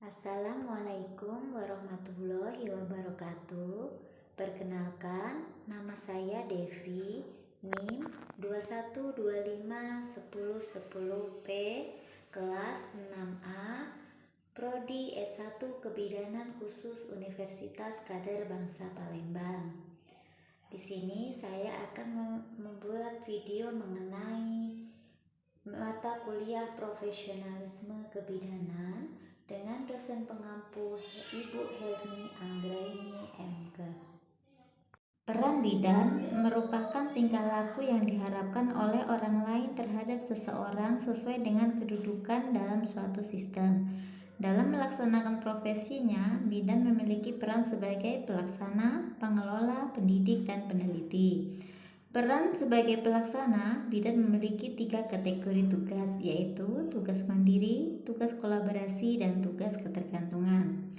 Assalamualaikum warahmatullahi wabarakatuh. Perkenalkan, nama saya Devi, NIM 21251010P, kelas 6A, Prodi S1 Kebidanan Khusus Universitas Kader Bangsa Palembang. Di sini saya akan membuat video mengenai mata kuliah profesionalisme kebidanan dengan dosen pengampu Ibu Helmi Anggraini MK. Peran bidan merupakan tingkah laku yang diharapkan oleh orang lain terhadap seseorang sesuai dengan kedudukan dalam suatu sistem. Dalam melaksanakan profesinya, bidan memiliki peran sebagai pelaksana, pengelola, pendidik, dan peneliti. Peran sebagai pelaksana, bidan memiliki 3 kategori tugas, yaitu tugas mandiri, tugas kolaborasi, dan tugas ketergantungan.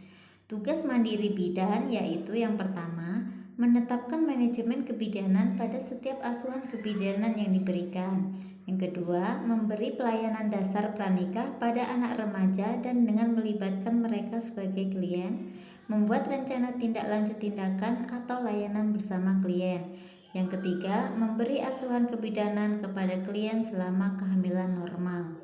Tugas mandiri bidan yaitu yang pertama, menetapkan manajemen kebidanan pada setiap asuhan kebidanan yang diberikan. Yang kedua, memberi pelayanan dasar pranikah pada anak remaja dan dengan melibatkan mereka sebagai klien, membuat rencana tindak lanjut tindakan atau layanan bersama klien. Yang ketiga, memberi asuhan kebidanan kepada klien selama kehamilan normal.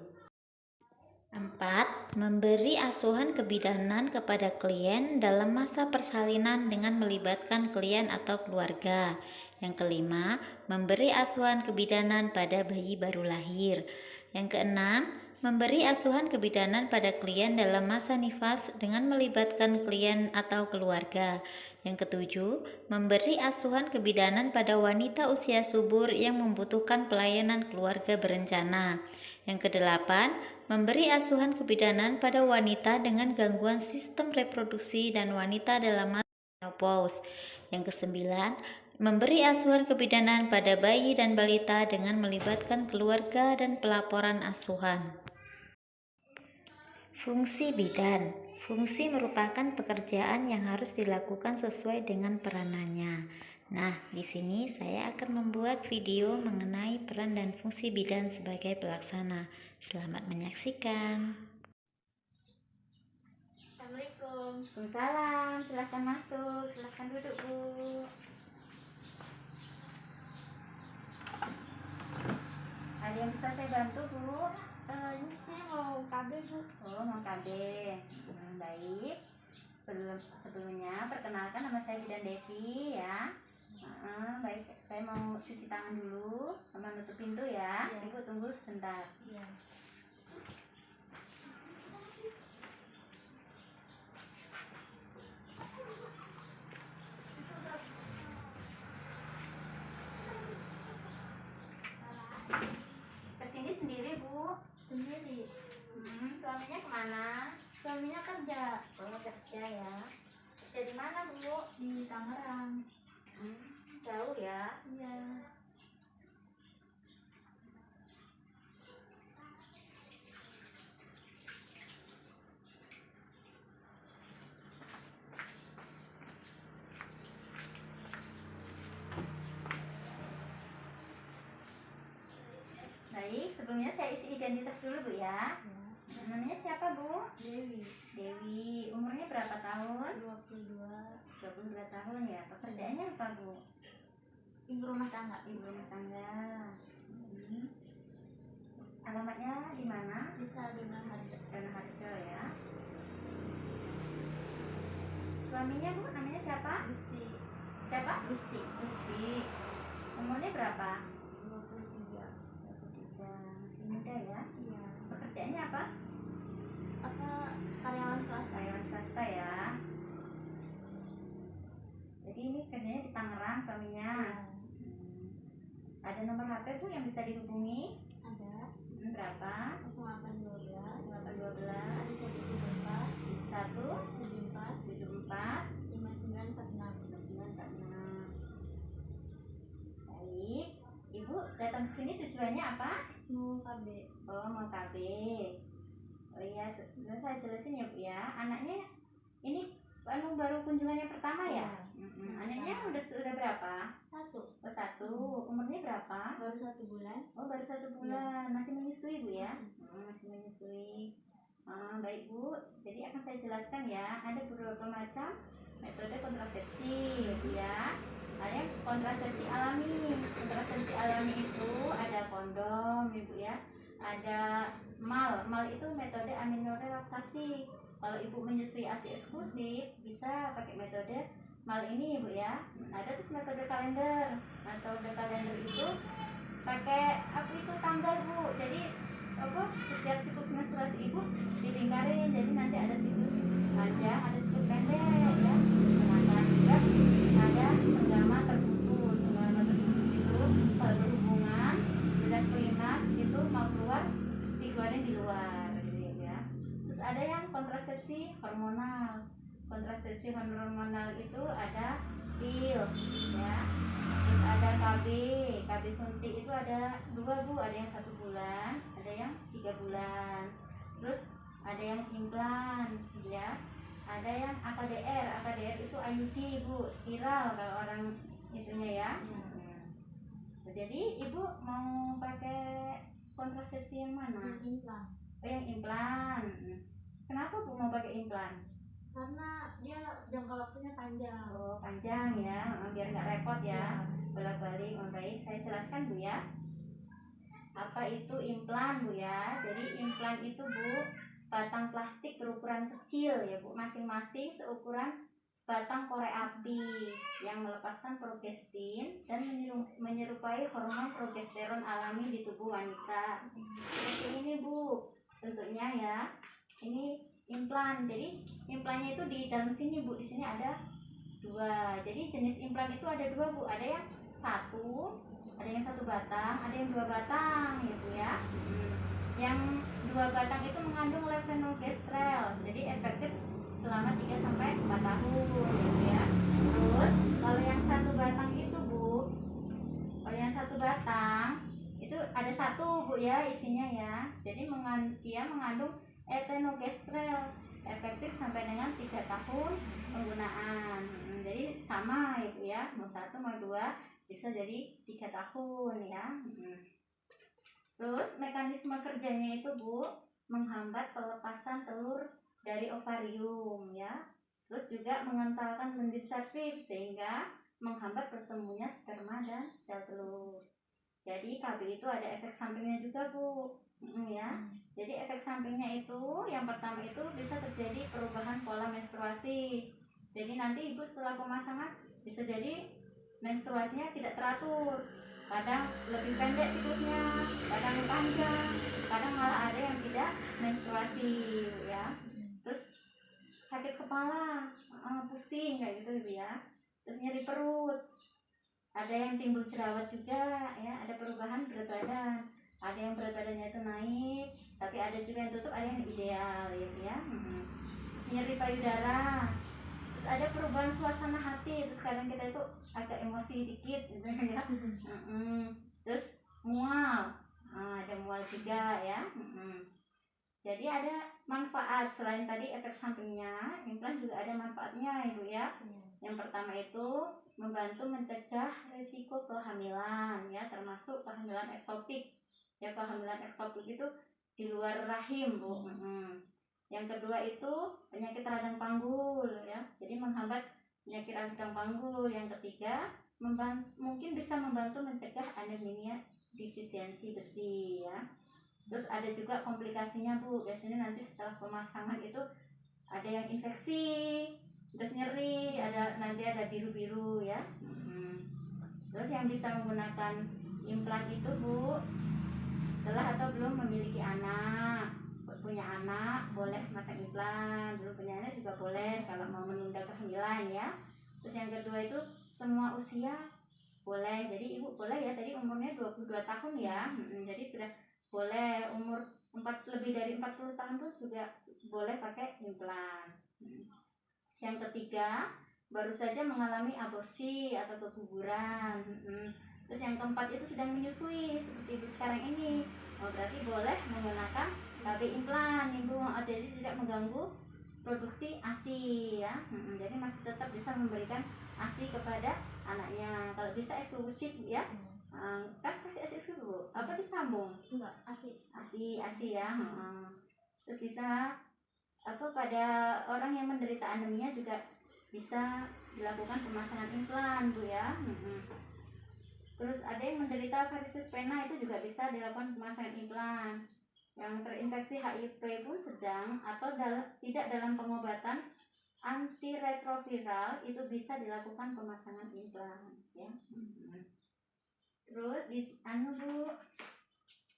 4. Memberi asuhan kebidanan kepada klien dalam masa persalinan dengan melibatkan klien atau keluarga. Yang kelima, memberi asuhan kebidanan pada bayi baru lahir. Yang keenam, memberi asuhan kebidanan pada klien dalam masa nifas dengan melibatkan klien atau keluarga. Yang ketujuh, memberi asuhan kebidanan pada wanita usia subur yang membutuhkan pelayanan keluarga berencana. Yang kedelapan, memberi asuhan kebidanan pada wanita dengan gangguan sistem reproduksi dan wanita dalam masa menopause. Yang kesembilan, memberi asuhan kebidanan pada bayi dan balita dengan melibatkan keluarga dan pelaporan asuhan. Fungsi bidan. Fungsi merupakan pekerjaan yang harus dilakukan sesuai dengan peranannya. Nah, di sini saya akan membuat video mengenai peran dan fungsi bidan sebagai pelaksana. Selamat menyaksikan. Assalamualaikum. Waalaikumsalam. Silahkan masuk. Silahkan duduk, Bu. Ada yang bisa saya bantu, Bu? Ini saya mau KB, Bu. Oh, mau KB. Baik. Sebelumnya perkenalkan, nama saya Bidan Devi ya. Baik, saya mau cuci tangan dulu sama nutup pintu ya. Ibu tunggu sebentar. Iya. Kesini sendiri, Bu? Sendiri. Suaminya kemana? Suaminya kerja. Oh, kerja ya. Kerja di mana, Bu? Di Tangerang. Jauh ya. Iya. Baik, sebelumnya saya isi identitas dulu, Bu ya. Namanya siapa, Bu? Dewi. Dewi. Umurnya berapa tahun? 22. 22 tahun ya. Pekerjaannya apa, Bu? Ibu rumah tangga. Ibu rumah tangga. Alamatnya di mana? Desa Donaharjo. Donaharjo ya. Suaminya, Bu, namanya siapa? Gusti. Siapa? Gusti. Gusti. Umurnya berapa? 23. 23. Masih muda ya. Iya. Pekerjaannya apa? Karyawan swasta. Karyawan swasta ya. Jadi ini kerjanya di Tangerang suaminya. Iya. Ada nomor HP, Bu, yang bisa dihubungi? Ada. Berapa? 0812 0812 174 174 74 5946. 5946. Baik. Ibu datang ke sini tujuannya apa? Mau KB. Oh, mau KB. Oh iya, saya jelasin ya, Bu ya. Anaknya ini baru kunjungan yang pertama ya? Anaknya udah berapa? 1. Oh, 1. Umurnya berapa? Baru 1 bulan. Oh, baru 1 bulan. Masih menyusui, Bu ya? Masih menyusui. Baik, Bu. Jadi akan saya saya jelaskan ya, ada beberapa macam metode kontrasepsi ya. Ada yang kontrasepsi alami. Kontrasepsi alami itu ada kondom ibu ya, ada mal. Mal itu metode aminorelaksasi. Kalau ibu menyusui ASI eksklusif bisa pakai metode mal ini ibu ya. Ada terus metode kalender. Metode kalender itu pakai apa itu tanggal bu. Jadi apa setiap siklus menstruasi ibu dilingkarin. Jadi nanti ada siklus panjang, ada siklus pendek ya. Kemudian juga ada senggama terputus. Senggama terputus itu kalau berhubungan sudah klimaks itu mau keluar dikeluarin di luar gitu ya. Terus ada yang kontrasepsi hormonal. Kontrasepsi hormonal itu ada pil ya. Terus ada KB suntik itu ada 2 bu, ada yang 1 bulan, ada yang 3 bulan. Terus ada yang implan ya. Ada yang AKDR itu IUD bu, spiral kalau orang itunya ya. Jadi ibu mau pakai kontrasepsi yang mana? Implan. Yang implan. Kenapa bu mau pakai implan? Karena dia jangka waktunya panjang. Oh panjang ya, biar nggak repot ya bolak-balik. Oh baik, saya jelaskan bu ya. Apa itu implan bu ya? Jadi implan itu bu batang plastik berukuran kecil ya bu, masing-masing seukuran batang korek api yang melepaskan progestin dan menyerupai hormon progesteron alami di tubuh wanita. Seperti ini bu bentuknya ya. Ini implan. Jadi implannya itu di dalam sini bu, di sini ada 2. Jadi jenis implan itu ada 2 bu, ada yang 1, ada yang 1 batang, ada yang 2 batang gitu ya. Yang 2 batang itu mengandung levonorgestrel, jadi efektif selama 3-4 tahun gitu ya. Terus kalau yang 1 batang itu bu, kalau yang 1 batang itu ada 1 bu ya isinya ya. Jadi dia mengandung etenogestrel, efektif sampai dengan 3 tahun penggunaan. Jadi sama ya bu ya, mau 1 mau 2 bisa jadi 3 tahun ya. Terus mekanisme kerjanya itu bu menghambat pelepasan telur dari ovarium ya. Terus juga mengentalkan lendir serviks sehingga menghambat bertemunya sperma dan sel telur. Jadi KB itu ada efek sampingnya juga bu ya. Jadi efek sampingnya itu yang pertama itu bisa terjadi perubahan pola menstruasi. Jadi nanti ibu setelah pemasangan bisa jadi menstruasinya tidak teratur. Kadang lebih pendek siklusnya, kadang panjang, kadang malah ada yang tidak menstruasi ya. Terus sakit kepala, pusing kayak gitu ya. Terus nyeri perut, ada yang timbul jerawat juga ya. Ada perubahan berat badan, ada yang berat badannya itu naik, tapi ada juga yang tutup, ada yang ideal gitu ya. Nyeri payudara. Terus ada perubahan suasana hati, terus kadang kita itu agak emosi dikit gitu ya. Terus mual, ada mual juga ya. Jadi ada manfaat selain tadi efek sampingnya, implan juga ada manfaatnya ibu ya. Yang pertama itu membantu mencegah risiko kehamilan ya, termasuk kehamilan ektopik. Ya kehamilan ektopik itu di luar rahim bu. Yang kedua itu penyakit radang panggul ya, jadi menghambat penyakit radang panggul. Yang ketiga mungkin bisa membantu mencegah anemia defisiensi besi ya. Terus ada juga komplikasinya bu, biasanya nanti setelah pemasangan itu ada yang infeksi, terus nyeri, nanti ada biru-biru ya. Terus yang bisa menggunakan implan itu bu telah atau belum memiliki anak. Punya anak boleh masang implan, belum punya anak juga boleh kalau mau menunda kehamilan ya. Terus yang kedua itu semua usia boleh, jadi ibu boleh ya, tadi umurnya 22 tahun ya. Jadi sudah boleh, umur lebih dari 40 tahun tuh juga boleh pakai implan. Yang ketiga baru saja mengalami aborsi atau keguguran. Terus yang keempat itu sedang menyusui seperti ibu sekarang ini, berarti boleh menggunakan KB implan ibu. Jadi tidak mengganggu produksi ASI ya. Jadi masih tetap bisa memberikan ASI kepada anaknya. Kalau bisa eksklusif ya. Kan kasih ASI eksklusif bu, apa disambung? Enggak, ASI ASI ya. Terus bisa apa pada penderita anemia juga bisa dilakukan pemasangan implan Bu ya. Terus ada yang menderita varises vena, itu juga bisa dilakukan pemasangan implan. Yang terinfeksi HIV pun sedang atau tidak dalam pengobatan antiretroviral, itu bisa dilakukan pemasangan implan ya. Terus Bu,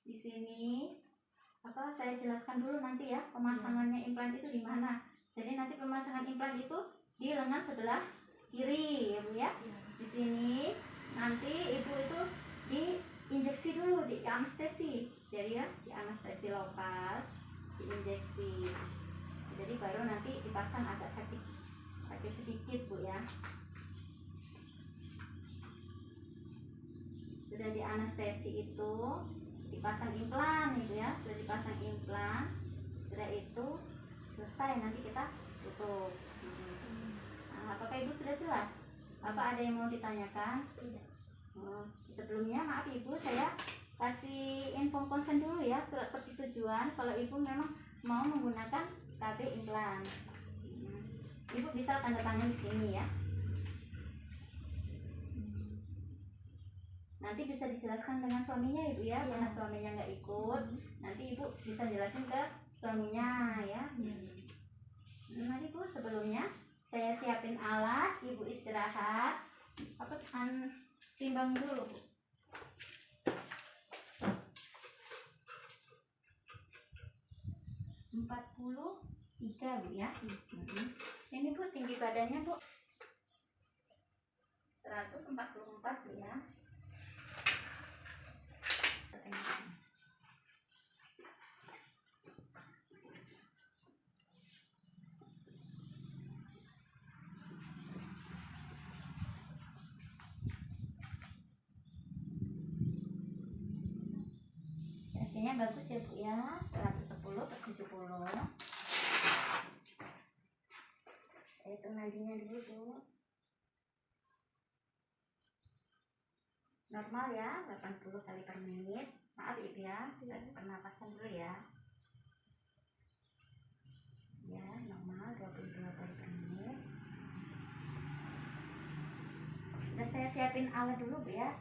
di sini saya jelaskan dulu nanti ya pemasangannya implan itu di mana. Jadi nanti pemasangan implan itu di lengan sebelah kiri ya Bu ya. Di sini nanti ibu itu diinjeksi dulu, di anestesi. Jadi ya, di anestesi lokal, diinjeksi. Jadi baru nanti dipasang, agak sakit sedikit Bu ya. Sudah di anestesi itu dipasang implan itu ya, sudah dipasang implan, sudah itu selesai, nanti kita tutup. Nah, apakah ibu sudah jelas? Apa ada yang mau ditanyakan? Tidak. Sebelumnya maaf ibu, saya kasih info konsen dulu ya, surat persetujuan kalau ibu memang mau menggunakan KB implan. Ibu bisa tanda tangan di sini ya. Nanti bisa dijelaskan dengan suaminya ibu ya, karena suaminya nggak ikut, nanti ibu bisa jelasin ke suaminya ya. Mari Bu, sebelumnya saya siapin alat, ibu istirahat, timbang dulu Bu. 43 Bu ya. Ini Bu tinggi badannya Bu 144 Bu ya. Hasilnya bagus ya Bu ya, 110/70. Saya hitung nadinya dulu Bu. Normal ya, 80 kali per menit. Maaf Ibu ya, pernapasan dulu ya. Ya, normal 22 kali per menit. Sudah saya siapin alat dulu Bu ya.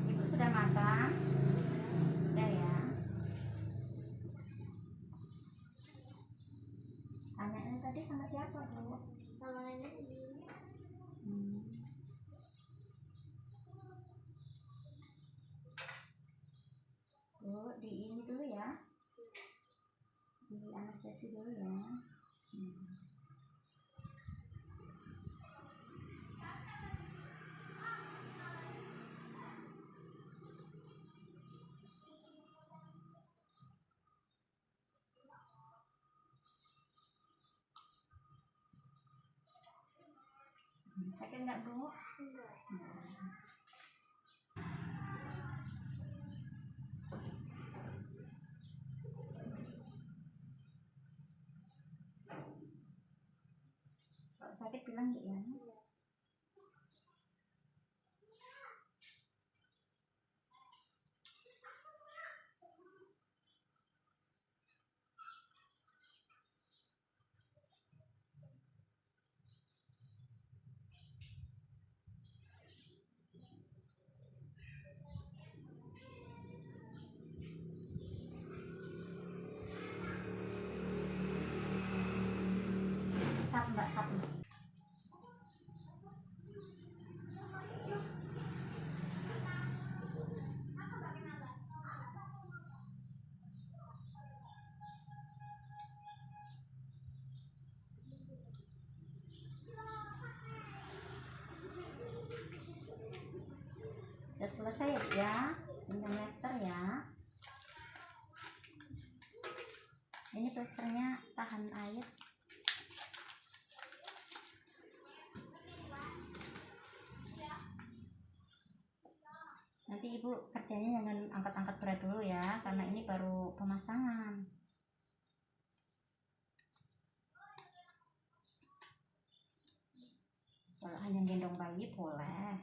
Ibu sudah matang? Sudah ya. Tanyanya tadi sama siapa Bu? Sama nenek ini. Bu, di ini dulu ya. Di anestesi dulu ya. Sakit nggak Bu? Enggak. Kalau sakit bilang Bu ya. Tap Mbak, tap Mbak. Udah selesai ya Bu ya, pinjam plester ya. Ini plesternya tahan air. Nanti ibu kerjanya jangan angkat-angkat berat dulu ya, karena ini baru pemasangan. Kalau hanya gendong bayi boleh.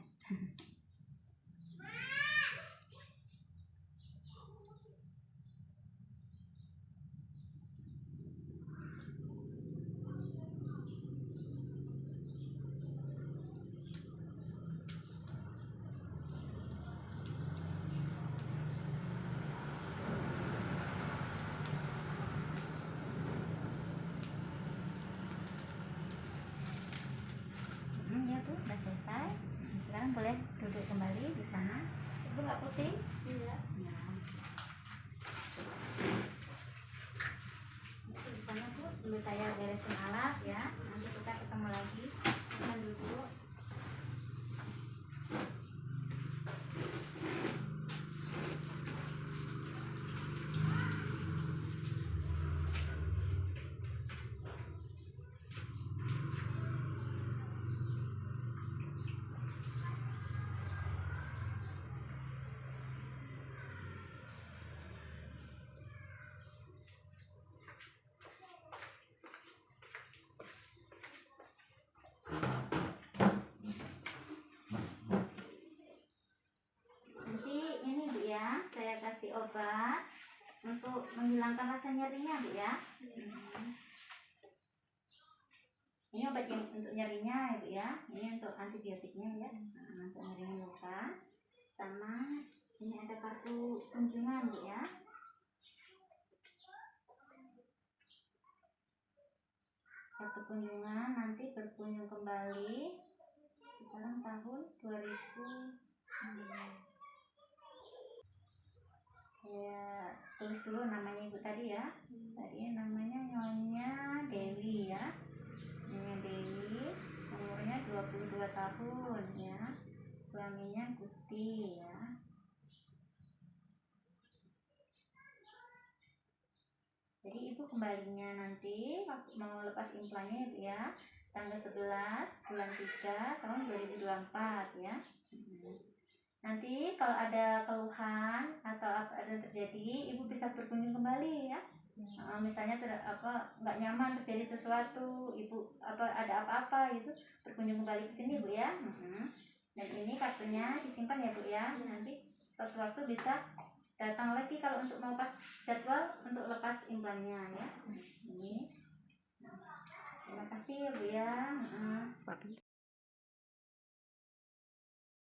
saya beresin alat ya. Nanti kita ketemu lagi. Makan dulu. Nanti ini Bu ya, saya kasih obat untuk menghilangkan rasa nyerinya Bu ya. Ini obat yang untuk nyerinya ya Bu ya. Ini untuk antibiotiknya ya. Nah, untuk nyeri luka. Sama ini ada kartu kunjungan Bu ya. Kartu kunjungan nanti berkunjung kembali sekarang tahun 2000. Saya tulis dulu namanya ibu tadi ya. Tadi namanya Nyonya Dewi ya. Nyonya Dewi, umurnya 22 tahun ya. Suaminya Gusti ya. Jadi ibu kembalinya nanti waktu mau lepas implannya ibu ya, tanggal 11 bulan 3 tahun 2024 ya. Nanti kalau ada keluhan atau apa ada terjadi, ibu bisa berkunjung kembali ya. Misalnya nggak nyaman terjadi sesuatu, ibu ada apa-apa gitu, berkunjung kembali ke sini Bu ya. Dan ini kartunya disimpan ya Bu ya. Nanti suatu waktu bisa datang lagi kalau untuk mau pas jadwal untuk lepas implannya ya. Ini. Terima kasih ya Bu ya.